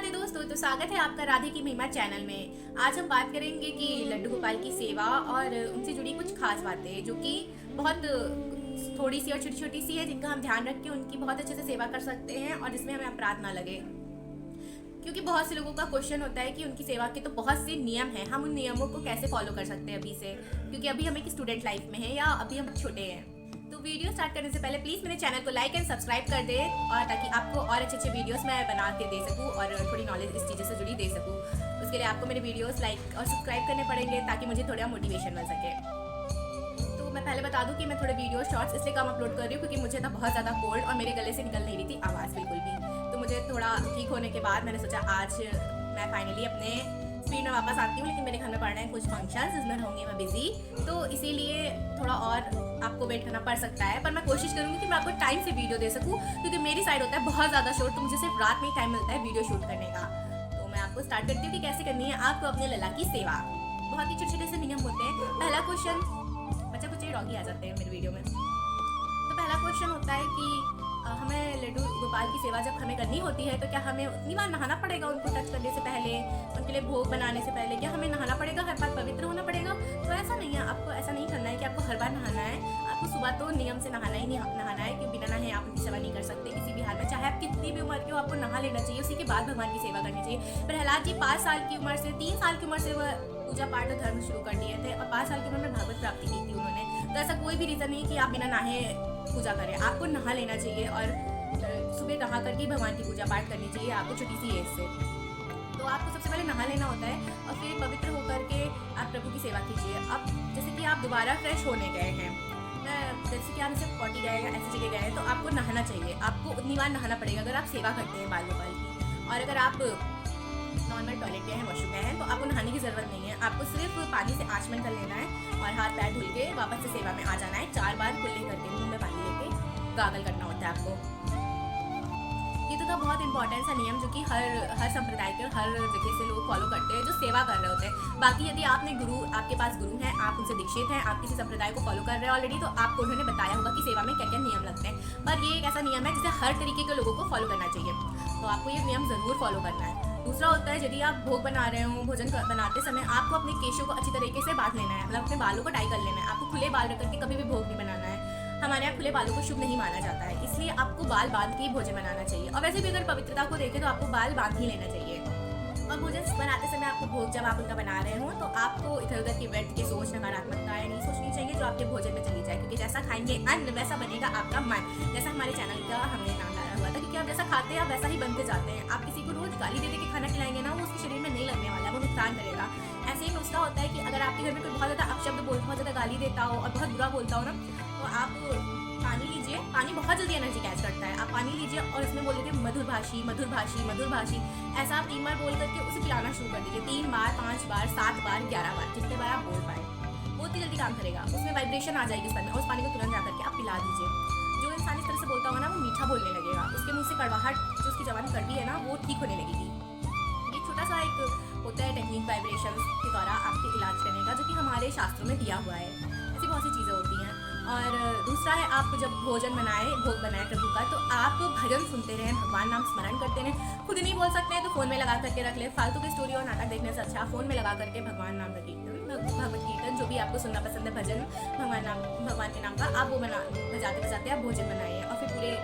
राधे दोस्तों, तो स्वागत है आपका राधे की महिमा चैनल में। आज हम बात करेंगे कि लड्डू गोपाल की सेवा और उनसे जुड़ी कुछ खास बातें जो कि बहुत थोड़ी सी और छोटी छोटी सी है, जिनका हम ध्यान रख के उनकी बहुत अच्छे से सेवा कर सकते हैं और जिसमें हमें अपराध ना लगे। क्योंकि बहुत से लोगों का क्वेश्चन होता है कि उनकी सेवा के तो बहुत से नियम हैं, हम उन नियमों को कैसे फॉलो कर सकते हैं अभी से, क्योंकि अभी हम एक स्टूडेंट लाइफ में हैं या अभी हम छोटे हैं। तो वीडियो स्टार्ट करने से पहले प्लीज़ मेरे चैनल को लाइक एंड सब्सक्राइब कर दे, और ताकि आपको और अच्छे अच्छे वीडियोस मैं बना के दे सकूँ और थोड़ी नॉलेज इस चीज़ों से जुड़ी दे सकूँ। उसके लिए आपको मेरे वीडियोस लाइक और सब्सक्राइब करने पड़ेंगे ताकि मुझे थोड़ा मोटिवेशन मिल सके। तो मैं पहले बता दूं कि मैं थोड़े वीडियो शॉर्ट्स इसलिए कम अपलोड कर रही हूँ क्योंकि मुझे था बहुत ज़्यादा कोल्ड और मेरे गले से निकल नहीं रही थी आवाज़ बिल्कुल भी। तो मुझे थोड़ा ठीक होने के बाद मैंने सोचा आज मैं फाइनली अपने स्पीड में वापस आती हूँ, लेकिन मेरे घर में पड़ रहे हैं कुछ फंक्शंस, जिसमें रहूँगी मैं बिजी, तो इसीलिए थोड़ा और आपको वेट करना पड़ सकता है। पर मैं कोशिश करूँगी कि मैं आपको टाइम से वीडियो दे सकूँ, क्योंकि मेरी साइड होता है बहुत ज़्यादा शूट, तो मुझे सिर्फ रात में ही टाइम मिलता है वीडियो शूट करने का। तो मैं आपको स्टार्ट करती हूँ कि कैसे करनी है आपको अपने लला की सेवा। बहुत ही छोटे छोटे से नियम होते हैं। पहला क्वेश्चन, बच्चा कुछ ही डॉगी आ जाते हैं मेरे वीडियो में। तो पहला क्वेश्चन होता है कि हमें लड्डू गोपाल की सेवा जब हमें करनी होती है तो क्या हमें उतनी बार नहाना पड़ेगा उनको टच करने से पहले, उनके लिए भोग बनाने से पहले? क्या हमें नहाना पड़ेगा, हर बार पवित्र होना पड़ेगा? तो ऐसा नहीं है, आपको ऐसा नहीं करना है कि आपको हर बार नहाना है। आपको सुबह तो नियम से नहाना ही नहाना है, क्योंकि बिना नहाए आप उनकी सेवा नहीं कर सकते किसी भी हाल में। चाहे आप कितनी भी उम्र के हो, आपको नहा लेना चाहिए, उसी के बाद भगवान की सेवा करनी चाहिए। प्रहलाद जी 5 साल की उम्र से 3 साल की उम्र से वह पूजा पाठ और धर्म शुरू कर दिए थे और 5 साल की उम्र में भागवत प्राप्ति की थी उन्होंने। तो ऐसा कोई भी रीज़न नहीं कि आप बिना नहाए पूजा करें, आपको नहा लेना चाहिए और सुबह नहा करके भगवान की पूजा पाठ करनी चाहिए आपको छोटी सी एज से। तो आपको सबसे पहले नहा लेना होता है और फिर पवित्र होकर के आप प्रभु की सेवा कीजिए। अब जैसे कि आप दोबारा फ्रेश होने गए हैं, जैसे कि आप जैसे पॉटी गए हैं, ऐसी जगह गए हैं, तो आपको नहाना चाहिए। आपको उतनी बार नहाना पड़ेगा अगर आप सेवा करते हैं बाल गोपाल की। और अगर आप नॉर्मल टॉयलेट गए हैं, वॉशरूम गए हैं, तो आपको नहाने की ज़रूरत नहीं है। आपको सिर्फ पानी से आचमन कर लेना है और हाथ पैर धुल के वापस से सेवा में आ जाना है। 4 बार कुल्ले करके मुँह में पानी लेके गागल करना होता है आपको। ये तो था बहुत इंपॉर्टेंट सा नियम जो कि हर संप्रदाय के हर जगह से लोग फॉलो करते हैं जो सेवा कर रहे होते हैं। बाकी यदि आपने आपके पास गुरु हैं, आप उनसे दीक्षित हैं, आप किसी संप्रदाय को फॉलो कर रहे हैं ऑलरेडी, तो आपको उन्होंने बताया होगा कि सेवा में क्या क्या नियम लगते हैं। पर ये एक ऐसा नियम है जिसे हर तरीके के लोगों को फॉलो करना चाहिए, तो आपको ये नियम ज़रूर फॉलो करना है। दूसरा होता है, यदि आप भोग बना रहे हो, भोजन बनाते समय आपको अपने केशों को अच्छी तरीके से बांध लेना है, मतलब अपने बालों को टाई कर लेना है। आपको खुले बाल रख करके कभी भी भोग नहीं बनाना है। हमारे यहाँ खुले बालों को शुभ नहीं माना जाता है, इसलिए आपको बाल बांध के ही भोजन बनाना चाहिए। और वैसे भी अगर पवित्रता को देखें तो आपको बाल बांध ही लेना चाहिए। और भोजन बनाते समय आपको भोग जब आप उनका बना रहे हो तो आपको इधर उधर की व्यर्थ की सोच, नकारात्मकताएं नहीं सोचनी चाहिए जो आपके भोजन में चली जाए, क्योंकि जैसा खाएंगे अन्न वैसा बनेगा आपका मन। जैसा हमारे चैनल का हमने नाम डाला हुआ था, क्योंकि आप जैसा खाते हैं आप वैसा ही बनते जाते हैं। आप किसी को रोज गाली दे के खाना खिलाएंगे ना, वो उसके शरीर में नहीं लगने वाला, वो नुकसान करेगा। ऐसे ही नुस्खा होता है कि अगर आपके घर में कोई बहुत ज़्यादा अपशब्द बहुत ज़्यादा गाली देता हो और बहुत बुरा बोलता हो ना, तो आप पानी लीजिए। पानी बहुत जल्दी एनर्जी कैच करता है। आप पानी लीजिए और उसमें बोल दीजिए मधुर भाषी मधुर भाषी मधुर भाषी। ऐसा आप 3 बार बोल करके उसे पिलाना शुरू कर दीजिए। 3 बार, 5 बार, 7 बार, 11 बार, जितने बार आप बोल पाए, वो इतनी जल्दी काम करेगा। उसमें वाइब्रेशन आ जाएगी उस पानी में, और उस पानी को तुरंत जा करके आप पिला दीजिए। जो इंसान इस तरह से बोलता होगा ना, वो मीठा बोलने लगेगा, उसके मुँह से कड़वाहट जो उसकी जबान कड़वी है ना, वो ठीक होने लगेगी। ये छोटा सा एक होता है टेक्निक वाइब्रेशन के द्वारा आपके इलाज करने का, जो कि हमारे शास्त्रों में दिया हुआ है। ऐसी बहुत सी चीज़ें होती हैं। और दूसरा है, आप जब भोजन बनाए, भोग बनाए प्रभु का, तो आप भजन सुनते रहें, भगवान नाम स्मरण करते रहें। खुद नहीं बोल सकते हैं तो फ़ोन में लगा करके रख ले। फालतू की स्टोरी और नाटक देखने से अच्छा फ़ोन में लगा करके भगवान नाम का कीर्तन, भगवत कीर्तन, जो भी आपको सुनना पसंद है, भजन भगवान के नाम का, आप वो बजाते बजाते आप भोजन बनाइए और फिर पूरे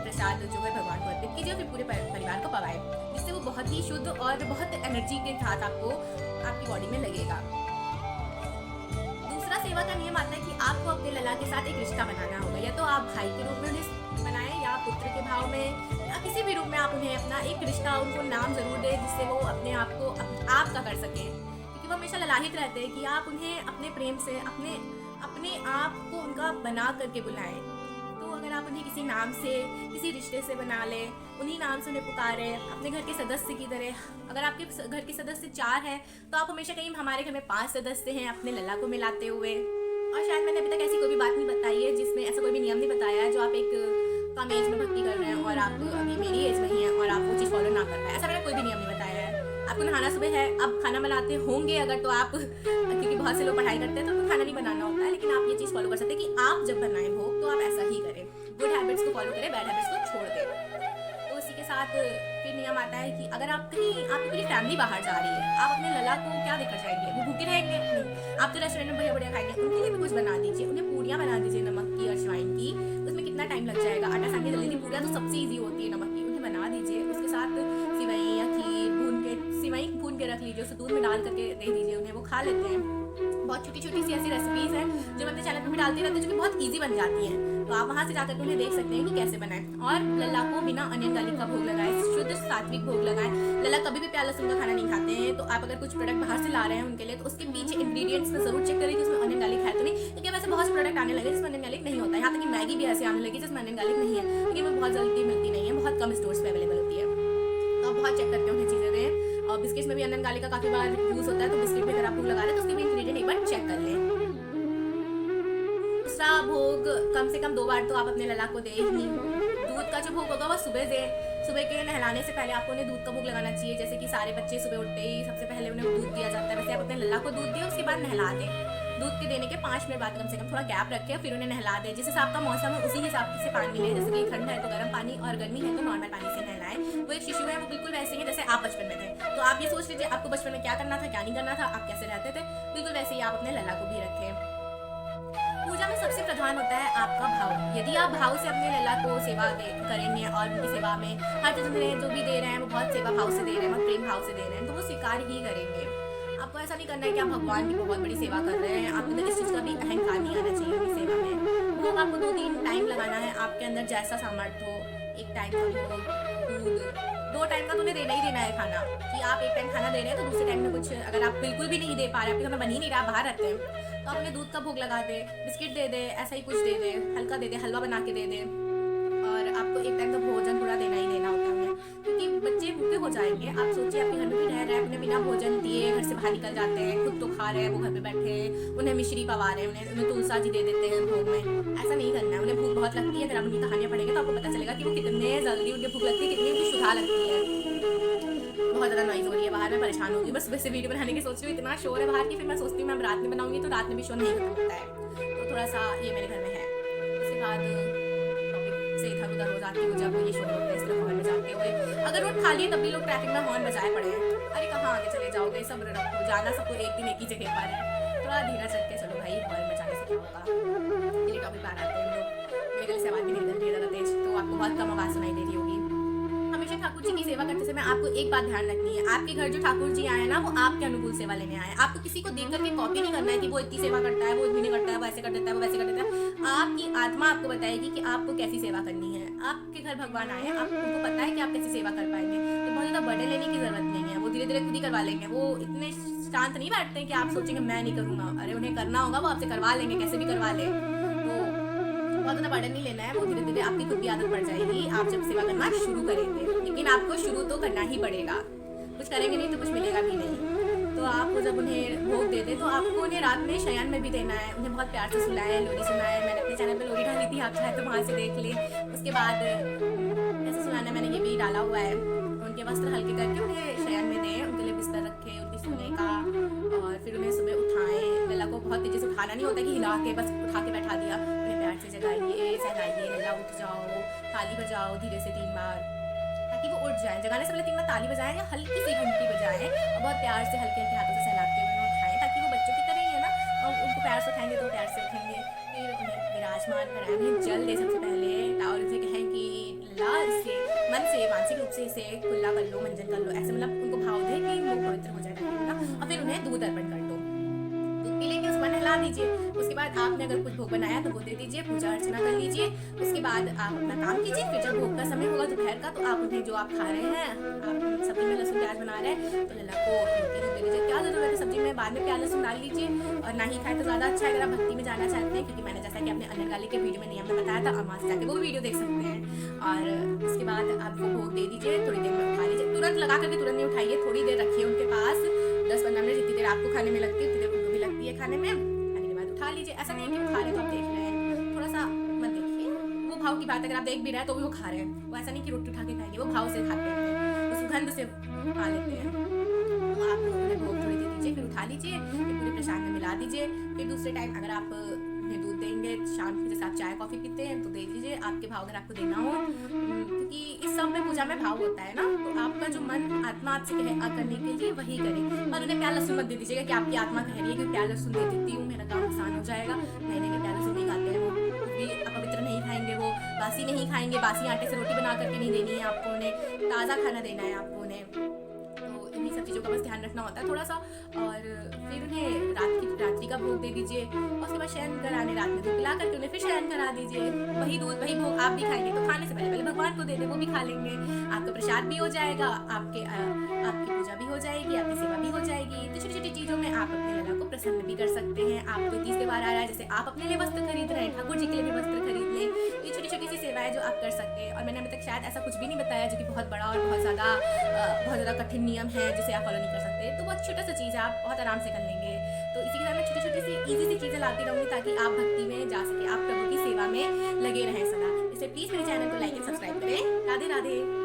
प्रसाद जो है भगवान को अर्पित कीजिए, फिर पूरे परिवार को पवाए, जिससे वो बहुत ही शुद्ध और बहुत एनर्जी के साथ आपको आपकी बॉडी में लगेगा। सेवा का नियम आता है कि आपको अपने लला के साथ एक रिश्ता बनाना होगा, या तो आप भाई के रूप में उन्हें बनाएं या पुत्र के भाव में या किसी भी रूप में आप उन्हें अपना एक रिश्ता, उनको नाम जरूर दें जिससे वो अपने आप को आपका कर सकें, क्योंकि वो हमेशा ललाहित रहते हैं कि आप उन्हें अपने प्रेम से अपने आप को उनका बना करके बुलाएं। तो अगर आप उन्हें किसी नाम से, किसी रिश्ते से बना लें, उन्हीं नाम से उन्हें पुकारें अपने घर के सदस्य की तरह। अगर आपके घर के सदस्य 4 हैं तो आप हमेशा कहीं हमारे घर में 5 सदस्य हैं अपने लला को मिलाते हुए। और शायद मैंने अभी तक ऐसी कोई भी बात नहीं बताई है जिसमें ऐसा कोई भी नियम नहीं बताया है जो आप एक कम एज में भक्ति कर रहे हैं और आप अभी मेरी एज में ही हैं और आप वो चीज़ फॉलो ना कर पाए। ऐसा मैंने कोई भी नियम नहीं बताया है। आपको नहाना सुबह है, आप खाना बनाते होंगे अगर, तो आप, क्योंकि बहुत से लोग पढ़ाई करते हैं तो उनको खाना नहीं बनाना होता है, लेकिन आप ये चीज़ फॉलो कर सकते हैं कि आप जब बनाएं भोग तो आप ऐसा ही करें, गुड हैबिट्स को फॉलो करें, बैड हैबिट्स को छोड़ दें। तो इसी के साथ फिर नियम आता है कि अगर आप कहीं आपकी पूरी फैमिली बाहर जा रही है, आप अपने लला को क्या देकर जाएंगे? वो भूखे रहेंगे नहीं। आप तो रेस्टोरेंट में बढ़िया बढ़िया खाएंगे, उनके लिए भी कुछ बना दीजिए। उन्हें पूड़ियाँ बना दीजिए नमक की, अजवाइन की। उसमें कितना टाइम लग जाएगा? आटा सान के जल्दी पूड़ियाँ तो सबसे ईजी होती है नमक की, उन्हें बना दीजिए। उसके साथ सिवई या खीर सिवई भून के रख लीजिए, उसे दूध में डाल करके दे दीजिए उन्हें, वो खा लेते हैं। बहुत छोटी छोटी सी ऐसी रेसिपीज़ हैं जो मैं अपने चैनल पे भी डालती रहती हूँ, जो कि बहुत इजी बन जाती हैं। तो आप वहाँ से जाकर के उन्हें देख सकते हैं कि कैसे बनाएं। और लल्ला को बिना अनियन गार्लिक का भोग लगाएं, शुद्ध सात्विक भोग लगाएं। लल्ला कभी भी प्याज लहसुन का खाना नहीं खाते हैं। तो आप अगर कुछ प्रोडक्ट बाहर से ला रहे हैं उनके लिए, तो उसके पीछे इंग्रीडियंट्स में जरूर चेक करें कि उसमें अनियन गार्लिक है तो नहीं, क्योंकि वैसे बहुत से प्रोडक्ट आने लगे जिसमें अनियन गार्लिक नहीं होता है। यहाँ तक कि मैगी भी ऐसे आने लगी जिसमें अनियन गार्लिक नहीं है, लेकिन वो बहुत जल्दी मिलती नहीं है, बहुत कम स्टोर्स पे अवेलेबल होती है। तो आप बहुत चेक करके उन्हें चीज़ें दें। और बिस्किट्स में भी अनियन गार्लिक का काफ़ी बार यूज़ होता है, तो बिस्किट में अगर आप भोग लगा रहे हैं तो उसके भी इंग्रीडिएंट एक बार चेक कर लें। दूसरा भोग कम से कम 2 बार तो आप अपने लला को दे ही। दूध का जो भोग होगा वो सुबह दे। सुबह के नहलाने से पहले आपको उन्हें दूध का भोग लगाना चाहिए। जैसे कि सारे बच्चे सुबह उठते ही सबसे पहले उन्हें दूध दिया जाता है, वैसे आप अपने लला को दूध दें, उसके बाद नहला दें। दूध के देने के 5 मिनट बाद कम से कम थोड़ा गैप रखें, फिर उन्हें नहला दें। जिस हिसाब का मौसम है उसी हिसाब से पानी लें। जैसे कि ठंड है तो गर्म पानी और गर्मी है तो नॉर्मल पानी से नहलाएं। वो एक शिशु है, वो बिल्कुल वैसे ही जैसे आप बचपन में थे। तो आप ये सोच लीजिए आपको बचपन में क्या करना था, क्या नहीं करना था, आप कैसे रहते थे, बिल्कुल वैसे ही आप अपने लला को भी रखें। पूजा में सबसे प्रधान होता है आपका भाव। यदि आप भाव से अपने लला को सेवा करेंगे और उनकी सेवा में हर चीज़ जो भी दे रहे हैं वो बहुत सेवा भाव से दे रहे हैं, बहुत प्रेम भाव से दे रहे हैं, तो वो स्वीकार ही करेंगे। आपको ऐसा नहीं करना है कि आप भगवान की बहुत बड़ी सेवा कर रहे हैं। आपको इस चीज़ का भी अहंकार नहीं आना चाहिए उनकी सेवा में। वो आपको 2-3 टाइम लगाना है, आपके अंदर जैसा सामर्थ्य हो। 1 टाइम का दूध, 2 टाइम का तो उन्हें देना ही देना है खाना। कि आप 1 टाइम खाना दे रहे हैं तो दूसरे टाइम में कुछ अगर आप बिल्कुल भी नहीं दे पा रहे, आपके घर में बन ही नहीं रहा, बाहर रहते हैं, तो आप उन्हें दूध का भोग लगा दे, बिस्किट दे दे, ऐसा ही कुछ दे दे, हल्का दे दे, हलवा बना के दे दे। और आपको 1 टाइम का भोजन पूरा देना ही देना होता है उन्हें, क्योंकि बच्चे भूखे हो जाएंगे। आप सोचिए आपके घर में भी रह रहे हैं, उन्हें बिना भोजन दिए घर से बाहर निकल जाते हैं, खुद तो खा रहे हैं, वो घर पे बैठे हैं, उन्हें मिश्री पवा रहे हैं, उन्हें तुलसा जी दे देते हैं भोग में। ऐसा नहीं करना है। उन्हें भूख बहुत लगती है, अगर आप उनकी कहानियाँ पढ़ेंगे तो आपको पता चलेगा कि वो कितने जल्दी उनकी भूख लगती है, कितनी उनकी सुधा लगती है। बहुत ज़्यादा नॉइज़ हो रही है बाहर, मैं परेशान होगी। बस वैसे वीडियो बनाने की सोच रही हूँ, इतना शोर है बाहर की, फिर मैं सोचती हूँ मैं रात में बनाऊंगी तो रात में भी शोर नहीं खत्म होता है। तो थोड़ा सा ये मेरे घर में है। उसके बाद टॉपिक से इधर उधर हो जाती हूँ जब ये शोर होता है, इसलिए हॉर्न बजाते हुए। अगर रोड खाली है तब भी लोग ट्रैफिक में हॉर्न बजाए पड़े हैं। अरे कहाँ आगे चले जाओगे, सब्र रखो, जाना सबको एक दिन एक ही जगह पर है, थोड़ा धीरे चल के चलो भाई, हॉर्न बजाने से क्या होगा। ये टॉपिक पर आते हैं लोग, मेरे गले से आवाज़ भी निकल रही है ज़्यादा तेज, तो आपको बहुत कम आवाज़ सुनाई दे रही होगी। हमेशा ठाकुर जी की सेवा करते समय आपको एक बात ध्यान रखनी है, आपके घर जो ठाकुर जी आए ना वो आपके अनुकूल सेवा लेने आए। आपको किसी को देख करके कॉपी नहीं करना है कि वो इतनी सेवा करता है, वो इतनी नहीं करता है, वो ऐसे कर देता है, वो वैसे कर देता है। आपकी आत्मा आपको बताएगी कि आपको कैसी सेवा करनी है। आपके घर भगवान आए हैं, आपको पता है कि आप कैसी सेवा कर पाएंगे, तो बहुत ज़्यादा बर्डन लेने की जरूरत नहीं है। वो धीरे धीरे खुद ही करवा लेंगे। वो इतने शांत नहीं बैठते हैं कि आप सोचेंगे मैं नहीं करूँगा। अरे उन्हें करना होगा, वो आपसे करवा लेंगे, कैसे भी करवा ले। बहुत ज़्यादा बर्डन नहीं लेना है, वो धीरे धीरे आपकी खुद भी आदत पड़ जाएगी। आप जब सेवा करना शुरू करेंगे, लेकिन आपको शुरू तो करना ही पड़ेगा। कुछ करेंगे नहीं तो कुछ मिलेगा भी नहीं। तो आप जब उन्हें भोग दे दें तो आपको उन्हें रात में शयन में भी देना है। उन्हें बहुत प्यार से सुलाएं, लोरी सुनाएं। मैंने अपने चैनल पे लोरी डाली थी, आप चाहे तो वहाँ से देख लें। उसके बाद ऐसे सुनाना मैंने ये भी डाला हुआ है। उनके वस्त्र हल्के करके उन्हें शयन में दें, उनके लिए बिस्तर रखें उनके सोने का, और फिर उन्हें सुबह उठाएं। लला को बहुत तेजी से उठाना नहीं होता कि हिला के बस उठा के बैठा दिया। उन्हें प्यार से जगाइए, सहलाइए, लला उठ जाओ, ताली बजाओ धीरे से 3 बार, ताकि वो उठ जाए। जगाने से पहले 3 बार ताली बजाएं या हल्की सी घंटी बजाएं और बहुत प्यार से हल्के हल्के हाथों से सहलाते हुए उन्हें उठाएं, ताकि वो बच्चों की तरह ही है ना, और उनको प्यार से उठाएंगे तो प्यार से उठेंगे। फिर उन्हें विराजमान कराएं, उन्हें जल दें सबसे पहले, और उनसे कहें कि लला इससे मन से मानसिक रूप से इसे खुला कर लो, मंजन कर लो, ऐसे मतलब उनको भाव दे कि वो पवित्र हो जाएगा ना। और फिर उन्हें दूध अर्पण कर दो, दूध पी लेंगे, उसको नहला दीजिए। उसके बाद आपने अगर कुछ भोग बनाया तो वो दे दीजिए, पूजा अर्चना कर लीजिए। उसके बाद आप अपना काम कीजिए। फिर जब भोग का समय होगा दोपहर का, तो आप उन्हें जो आप खा रहे हैं, आप सब्जी में लहसुन प्याज बना रहे हैं तो लला को रोटी दे दीजिए। क्या जरूरत है सब्जी में, बाद में प्याज लहसुन डाल लीजिए, और ना ही खाए तो ज़्यादा अच्छा है अगर आप भक्ति में जाना चाहते हैं, क्योंकि मैंने जैसा कि अपने अनियन गार्लिक के वीडियो में नियम में बताया था, आप वहाँ से जाकर वो वीडियो देख सकते हैं। और उसके बाद आप वो भोग दे दीजिए, थोड़ी देर में उठा लीजिए। तुरंत लगा करके तुरंत नहीं उठाइए, थोड़ी देर रखिए उनके पास, 10-15 मिनट, जितनी देर आपको खाने में लगती है उतनी देर उनको भी लगती है खाने में। खाने के बाद उठा लीजिए। ऐसा नहीं है कि वो खा रहे तो आप देख रहे हैं, थोड़ा सा मत देखिए। वो भाव की बात, अगर आप देख भी रहे हैं तो भी वो खा रहे हैं। वो ऐसा नहीं कि रोटी उठा के खाएंगे, वो भाव से खाते हैं, उस सुगंध से खा लेते हैं। तो आप उन्हें भोग थोड़ी दे दीजिए, फिर उठा लीजिए, फिर पूरे प्रसाद में मिला दीजिए। फिर दूसरे टाइम अगर आप उन्हें दूध देंगे। शाम को जैसे आप चाय कॉफ़ी पीते हैं तो दे दीजिए, आपके भाव अगर आपको देना हो, क्योंकि इस सब में पूजा में भाव होता है ना, तो आपका जो मन आत्मा आपसे करने के लिए वही करे। और उन्हें प्याज लहसुन मत दे दीजिएगा कि आपकी आत्मा कह रही है कि प्याज लहसुन दे देती हूँ, मेरा काम आसान हो जाएगा। नहीं नहीं, प्याज लहसुन नहीं खाते हैं वो, कुछ भी अपवित्र नहीं खाएंगे, वो बासी नहीं खाएंगे, बासी आटे से रोटी बना करके नहीं देनी है आपको उन्हें, ताज़ा खाना देना है आपको उन्हें। तो इन्हीं सब चीज़ों का बस ध्यान रखना होता है थोड़ा सा। और फिर उन्हें रात्रि का भोग दे दीजिए, और उसके बाद शयन कराने रात में दूध पिला करके उन्हें फिर शयन करा दीजिए। वही दूध वही भोग आप भी खाएंगे, तो खाने से पहले पहले भगवान को दे दे, वो भी खा लेंगे, आपका प्रसाद भी हो जाएगा, आपकी पूजा भी हो जाएगी, आपकी सेवा भी हो जाएगी। तो छोटी छोटी चीज़ों में आप अपने लला को प्रसन्न भी कर सकते हैं। आपको तीज त्योहार आ रहा है, जैसे आप अपने लिए वस्त्र खरीद रहे हैं, ठाकुर जी के लिए भी वस्त्र खरीद लें। ये छोटी छोटी सी सेवाएं जो आप कर सकते हैं। और मैंने अभी तक शायद ऐसा कुछ भी नहीं बताया जो कि बहुत बड़ा और बहुत ज़्यादा कठिन नियम है जिसे आप फॉलो नहीं कर सकते। तो बहुत छोटा सा चीज़ है, आप बहुत आराम से कर लेंगे। तो इसी के साथ मैं छोटी छोटी सी ईजी सी चीज़ें लाती रहूँगी ताकि आप भक्ति में जा सके, आप प्रभु की सेवा में लगे रहें सदा। इसलिए प्लीज़ मेरे चैनल को लाइक एंड सब्सक्राइब करें। राधे राधे।